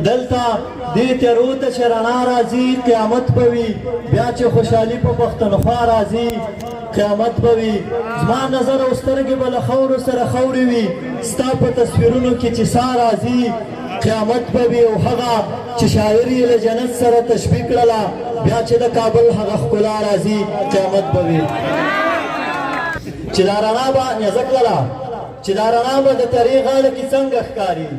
دلته دې تیارو ته چې رڼا راځي قیامت به وي بیا چې خوشحالي په پښتونخوا راځي قیامت به وي زما نظر او سترګې به له خاورو سره خاورې وي ستا په تصویرونو کې چې سا راځي قیامت به وي او هغه چې شاعر یې له جنت سره تشبیه کړله بیا چې د کابل هغه ښکلا راځي قیامت به وي چې دا رڼا به نیزه کړله چې دا رڼا به د ترې غاړه کې څنګه ښکاري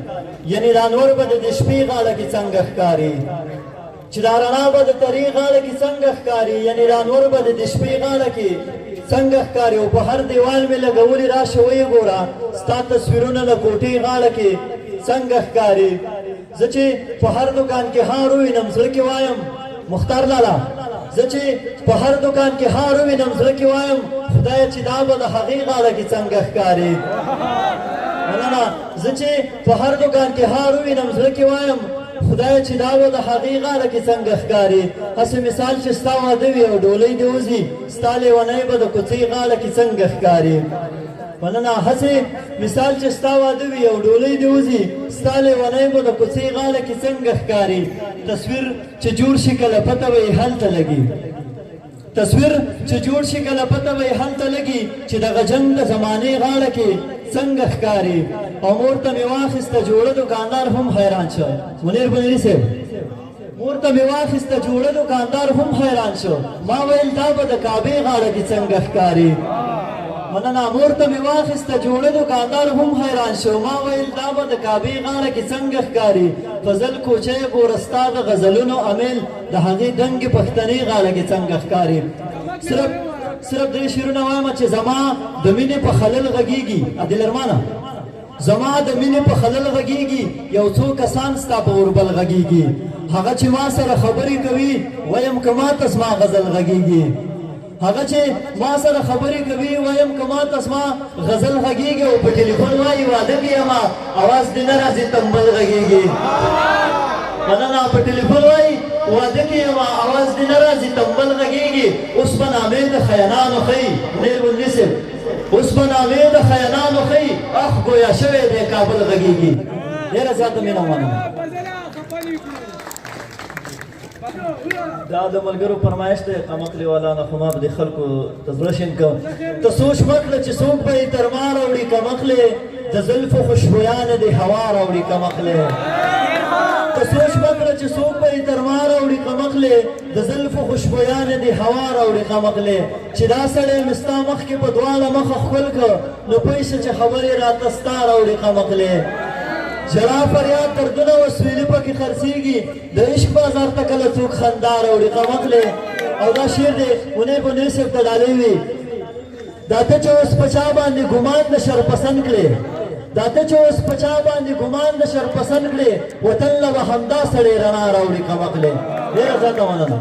یعنې دا نور به د شپې غاړه کې څنګه ښکاري چې دا رڼا به د ترې غاړه کې څنګه ښکاري یعنې دا نور به د شپې غاړه کې څنګه ښکاري او په هر دیوال مې لګولي راشه ویې ګوره ستا تصویرونه د کوټې غاړه کې څنګه ښکاري زه چې په هر دکان کې هار ووینم زړه کې وایم مختار لالا زه چې په هر دکان کې هار ووینم زړه کې وایم خدایه چې دا به د هغې غاړه کې څنګه ښکاري مننه زه چې په هر دکان کې هار ووینم زړه کې وایم خدایه چې دا به د هغې غاړه کې څنګه ښکاري هسې مثال چې ستا واده وي او ډولۍ دې وځي ستا لیونی به د کوڅې غاړه کې څنګه ښکاري مننه هسې مثال چې ستا واده وي او ډولۍ دې وځي ستا لیونی به د کوڅې غاړه کې څنګه ښکاري تصویر چې جوړ شي کله پته به یې هلته لګي تصویر چې جوړ شي کله پته به یې هلته لګي چې دغه جنګ د زمانې غاړه کې څنګه ښکاري او مور ته مې واخیسته جوړه دوکاندار هم حیران شو منیر بنیري صاحب مور ته مې واخیسته جوړه دوکاندار هم حیران شو ما ویل دا به د کعبې غاړه کې څنګه ښکاري مننه مور ته مې واخیسته جوړه دوکاندار هم حیران شو ما ویل دا به د کعبې غاړه کې څنګه ښکاري فضل کوچی ګوره ستا د غزلونو امیل د هغې دنګې پښتنې غاړه کې څنګه ښکاري صرف درې شعرونه وایم چې زما د مینې په خلل غږیږي عادلرمانه زما د مینې په خلل غږیږي یو څو کسان ستا په اوربل غږیږي هغه چې ما سره خبرې کوي ویم که ماته زما غزل غږیږي هغه چې ما سره خبرې کوي ویم که ماته زما غزل غږیږي او په ټلیفون وایي واده کې یمه اواز دې نه راځي تنبل غږیږي مننه په ټلیفون وایي واده کې یمه اواز دې نه راځي تنبل غږیږي اوس به نامې د خینانو ښیي منیر بندي صاحب اوس به نامې د خینانو ښیي اخ ګویا شوی دی کابل غږیږي ډېره زیاته مینه ومنم دا د ملګرو فرمایش دی قمقلې والا نه خو ما به د خلکو ته زړه شین کړم ته سوچ مه کړه چې څوک به یې تر ما راوړي کمقلې د زلفو خوشبویانه د هوا راوړي کمقلې ته سوچ مه کړه چې څوک به یې تر ما راوړي کمقلې د زلفو خوشبویانه د هوا راوړي کمقلې چې دا سړی مې ستا مخکې په دواړه مخه ښکل کړه نو پوه شه چې خبرې راته ستا راوړي کمقلې جلا فریاد دردونه وسویلي پکې خرڅېږي د عشق بازار ته کله څوک خندا راوړي قمقلې او دا شعر دی منیر بنیر صاحب ته ډالۍ وي دا ته چې اوس په چا باندې ګمان د شر پسند کړې دا ته چې اوس په چا باندې ګمان د شر پسند کړې وطن له به همدا سړی رڼا راوړي قمقلې ډېره زیاته مننه